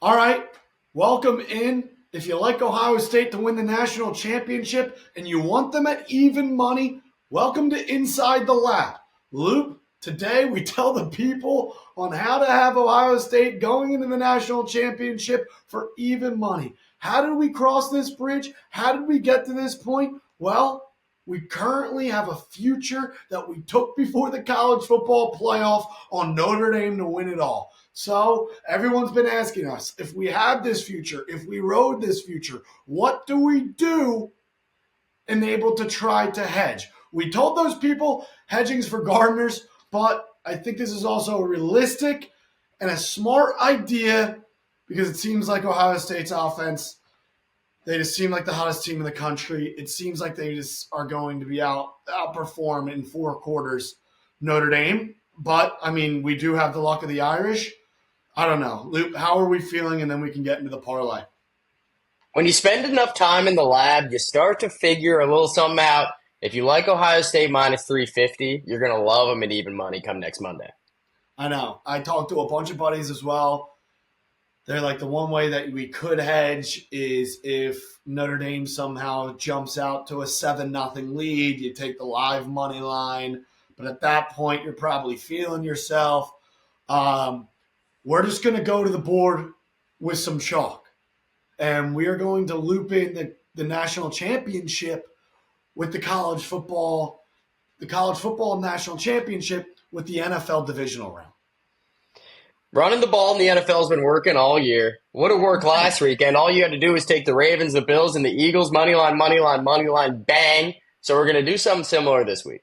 All right, welcome in. If you like Ohio State to win the national championship and you want them at even money, welcome to Inside the Lab. Loop, today we tell the people on how to have Ohio State going into the national championship for even money. How did we cross this bridge? How did we get to this point? Well, we currently have a future that we took before the college football playoff on Notre Dame to win it all. So everyone's been asking us, if we had this future, if we rode this future, what do we do enabled to try to hedge? We told those people hedging's for gardeners, but I think this is also a realistic and a smart idea because it seems like Ohio State's offense, they just seem like the hottest team in the country. It seems like they just are going to be outperform in four quarters Notre Dame. But, I mean, we do have the luck of the Irish. I don't know. Luke, how are we feeling? And then we can get into the parlay. When you spend enough time in the lab, you start to figure a little something out. If you like Ohio State minus 350, you're going to love them at even money come next Monday. I know. I talked to a bunch of buddies as well. They're like, the one way that we could hedge is if Notre Dame somehow jumps out to a 7-0 lead, you take the live money line. But at that point, you're probably feeling yourself. We're just going to go to the board with some chalk. And we are going to loop in the national championship with the college football national championship with the NFL divisional round. Running the ball in the NFL has been working all year. Would have worked last weekend. All you had to do was take the Ravens, the Bills, and the Eagles. Money line, bang. So we're going to do something similar this week.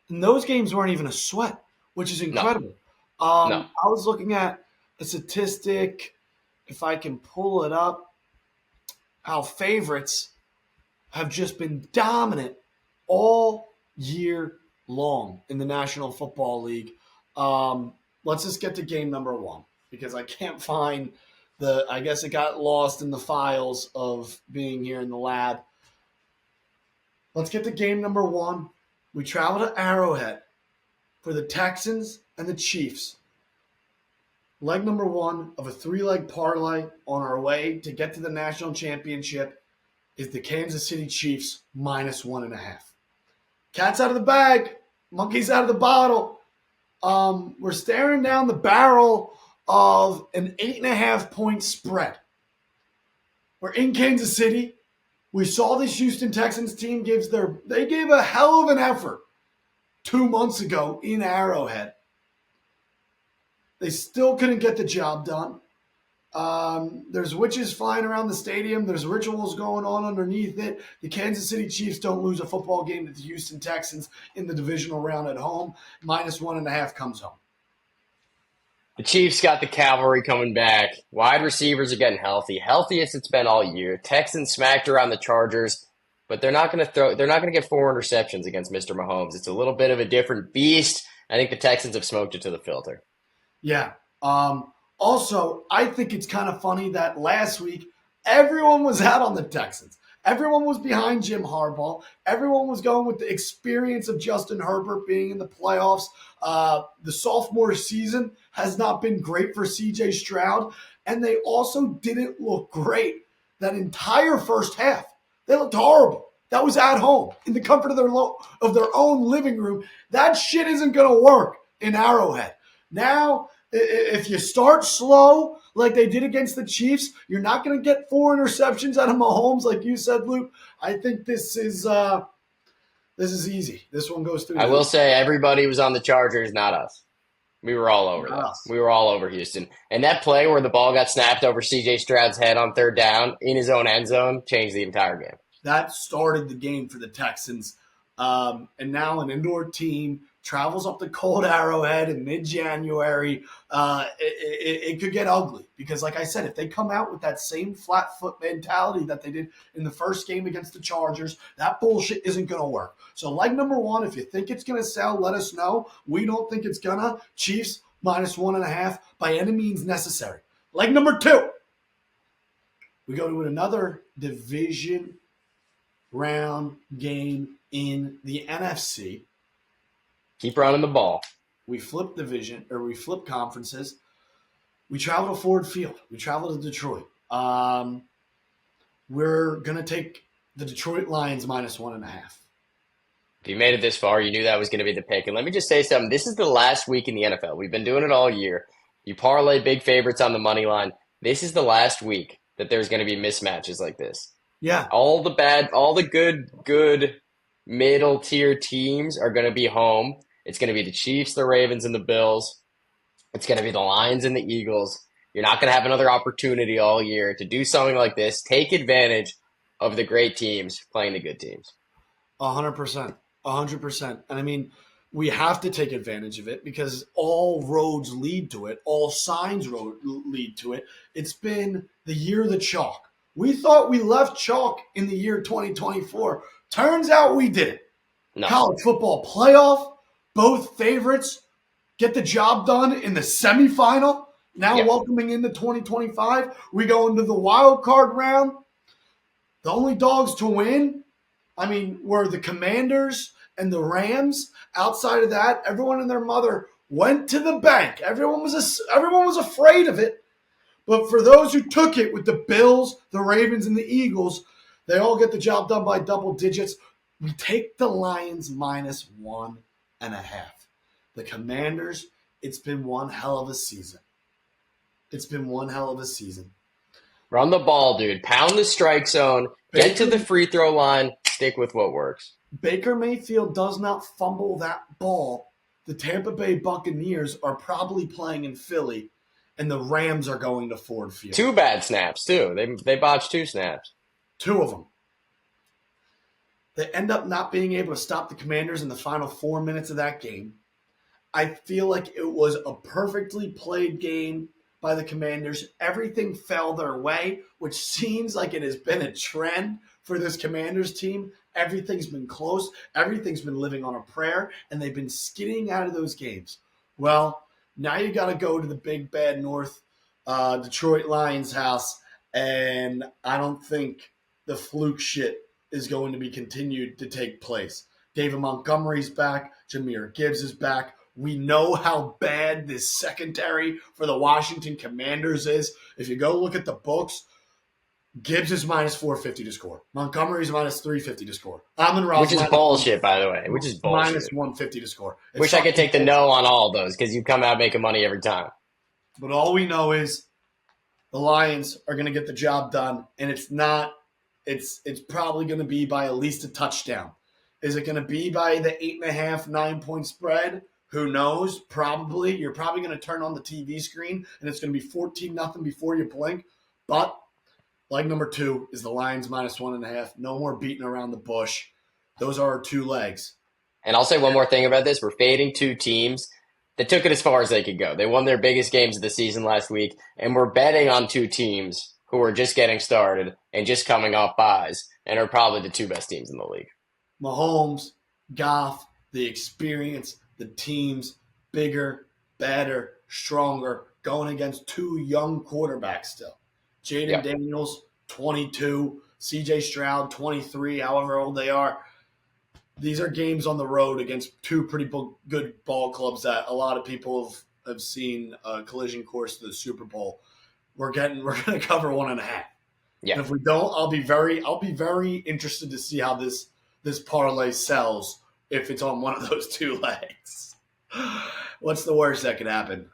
And those games weren't even a sweat, which is incredible. No. I was looking at a statistic, if I can pull it up, how favorites have just been dominant all year long in the National Football League. Let's just get to game number one because I can't find I guess it got lost in the files of being here in the lab. Let's get to game number one. We travel to Arrowhead for the Texans and the Chiefs. Leg number one of a 3-leg parlay on our way to get to the national championship is the Kansas City Chiefs minus 1.5. Cat's out of the bag. Monkey's out of the bottle. We're staring down the barrel of an 8.5-point spread. We're in Kansas City. We saw this Houston Texans team they gave a hell of an effort 2 months ago in Arrowhead. They still couldn't get the job done. There's witches flying around the stadium. There's rituals going on underneath it. The Kansas City Chiefs don't lose a football game to the Houston Texans in the divisional round at home. Minus 1.5 comes home. The Chiefs got the cavalry coming back. Wide receivers are getting healthy. Healthiest it's been all year. Texans smacked around the Chargers, but they're not going to get 4 interceptions against Mr. Mahomes. It's a little bit of a different beast. I think the Texans have smoked it to the filter. Yeah. Also, I think it's kind of funny that last week, everyone was out on the Texans. Everyone was behind Jim Harbaugh. Everyone was going with the experience of Justin Herbert being in the playoffs. The sophomore season has not been great for C.J. Stroud, and they also didn't look great that entire first half. They looked horrible. That was at home, in the comfort of their own living room. That shit isn't going to work in Arrowhead. Now, if you start slow like they did against the Chiefs, you're not going to get 4 interceptions out of Mahomes, like you said, Luke. I think this is easy. This one goes through. I will say everybody was on the Chargers, not us. We were all over that. We were all over Houston. And that play where the ball got snapped over C.J. Stroud's head on 3rd down in his own end zone changed the entire game. That started the game for the Texans. And now an indoor team travels up the cold Arrowhead in mid-January. It could get ugly because, like I said, if they come out with that same flat foot mentality that they did in the first game against the Chargers, that bullshit isn't going to work. So leg number one, if you think it's going to sell, let us know. We don't think it's going to. Chiefs minus 1.5 by any means necessary. Leg number two, we go to another division round game in the NFC. Keep running the ball. We flip conferences. We travel to Ford Field. We travel to Detroit. We're going to take the Detroit Lions -1.5. If you made it this far, you knew that was going to be the pick. And let me just say something. This is the last week in the NFL. We've been doing it all year. You parlay big favorites on the money line. This is the last week that there's going to be mismatches like this. Yeah, All the good middle tier teams are going to be home. It's going to be the Chiefs, the Ravens, and the Bills. It's going to be the Lions and the Eagles. You're not going to have another opportunity all year to do something like this. Take advantage of the great teams playing the good teams. 100%. 100%. And I mean, we have to take advantage of it because all roads lead to it. All signs lead to it. It's been the year of the chalk. We thought we left chalk in the year 2024. Turns out we didn't. No. College football playoff, both favorites get the job done in the semifinal. Now welcoming into 2025, we go into the wild card round. The only dogs to win, I mean, were the Commanders and the Rams. Outside of that, everyone and their mother went to the bank. Everyone was afraid of it. But for those who took it with the Bills, the Ravens, and the Eagles, they all get the job done by double digits. We take the Lions -1.5. The Commanders, it's been one hell of a season. It's been one hell of a season. Run the ball, dude. Pound the strike zone. Get to the free throw line. Stick with what works. Baker Mayfield does not fumble that ball. The Tampa Bay Buccaneers are probably playing in Philly, and the Rams are going to Ford Field. 2 bad snaps, too. They botched 2 snaps. 2 of them. They end up not being able to stop the Commanders in the final 4 minutes of that game. I feel like it was a perfectly played game by the Commanders. Everything fell their way, which seems like it has been a trend for this Commanders team. Everything's been close. Everything's been living on a prayer, and they've been skidding out of those games. Well, now you got to go to the big bad North Detroit Lions house, and I don't think the fluke shit is going to be continued to take place. David Montgomery's back. Jahmyr Gibbs is back. We know how bad this secondary for the Washington Commanders is. If you go look at the books, Gibbs is -450 to score. Montgomery's -350 to score. Amon-Ra, which is bullshit, by the way. Which is bullshit. -150 to score. Wish I could take the no on all those because you come out making money every time. But all we know is the Lions are going to get the job done, and it's probably going to be by at least a touchdown. Is it going to be by the 8.5, 9-point spread? Who knows? Probably. You're probably going to turn on the TV screen, and it's going to be 14-0 before you blink. But leg number 2 is the Lions -1.5. No more beating around the bush. Those are our 2 legs. And I'll say one more thing about this. We're fading 2 teams that took it as far as they could go. They won their biggest games of the season last week, and we're betting on 2 teams who are just getting started and just coming off buys and are probably the 2 best teams in the league. Mahomes, Goff, the experience, the teams, bigger, better, stronger, going against 2 young quarterbacks still. Jaden Daniels, 22, CJ Stroud, 23, however old they are. These are games on the road against 2 pretty good ball clubs that a lot of people have seen a collision course to the Super Bowl. We're going to cover 1.5. Yeah. And if we don't, I'll be very interested to see how this parlay sells if it's on one of those 2 legs. What's the worst that could happen?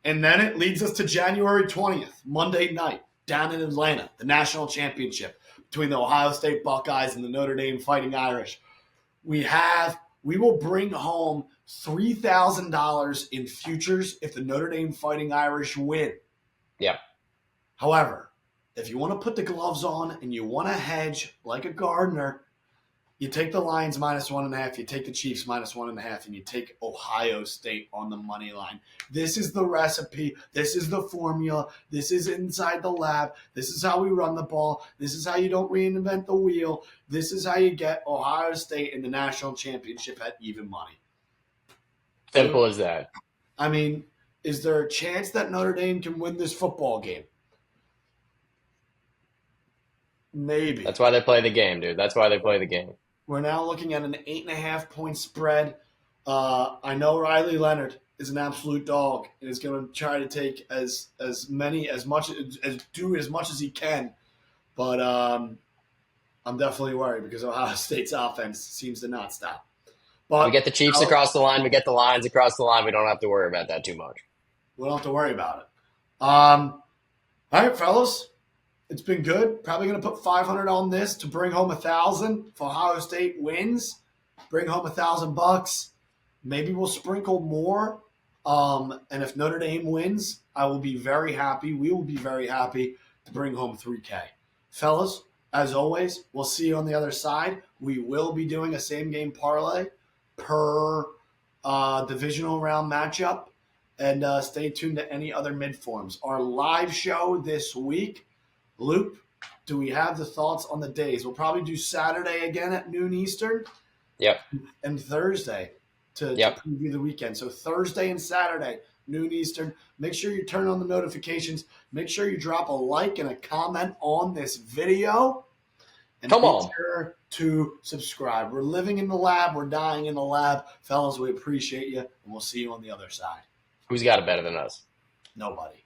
And then it leads us to January 20th, Monday night, down in Atlanta, the national championship between the Ohio State Buckeyes and the Notre Dame Fighting Irish. We will bring home $3,000 in futures if the Notre Dame Fighting Irish win. Yeah. However, if you want to put the gloves on and you want to hedge like a gardener, you take the Lions -1.5, you take the Chiefs -1.5, and you take Ohio State on the money line. This is the recipe. This is the formula. This is inside the lab. This is how we run the ball. This is how you don't reinvent the wheel. This is how you get Ohio State in the national championship at even money. Simple as that. I mean, is there a chance that Notre Dame can win this football game? Maybe. That's why they play the game, dude. That's why they play the game. We're now looking at an 8.5-point spread. I know Riley Leonard is an absolute dog and is going to try to take as much as he can. But I'm definitely worried because Ohio State's offense seems to not stop. But We get the Chiefs across the line. We get the Lions across the line. We don't have to worry about that too much. we don't have to worry about it. All right, fellas. It's been good. Probably going to put 500 on this to bring home 1,000. If Ohio State wins, bring home $1,000. Maybe we'll sprinkle more. And if Notre Dame wins, I will be very happy. We will be very happy to bring home 3K. Fellas, as always, we'll see you on the other side. We will be doing a same game parlay per divisional round matchup. And stay tuned to any other mid-forms. Our live show this week, Luke, do we have the thoughts on the days? We'll probably do Saturday again at noon Eastern. Yep. And Thursday to preview the weekend. So Thursday and Saturday, noon Eastern. Make sure you turn on the notifications. Make sure you drop a like and a comment on this video. And Come be on. sure to subscribe. We're living in the lab. We're dying in the lab. Fellas, we appreciate you, and we'll see you on the other side. Who's got it better than us? Nobody.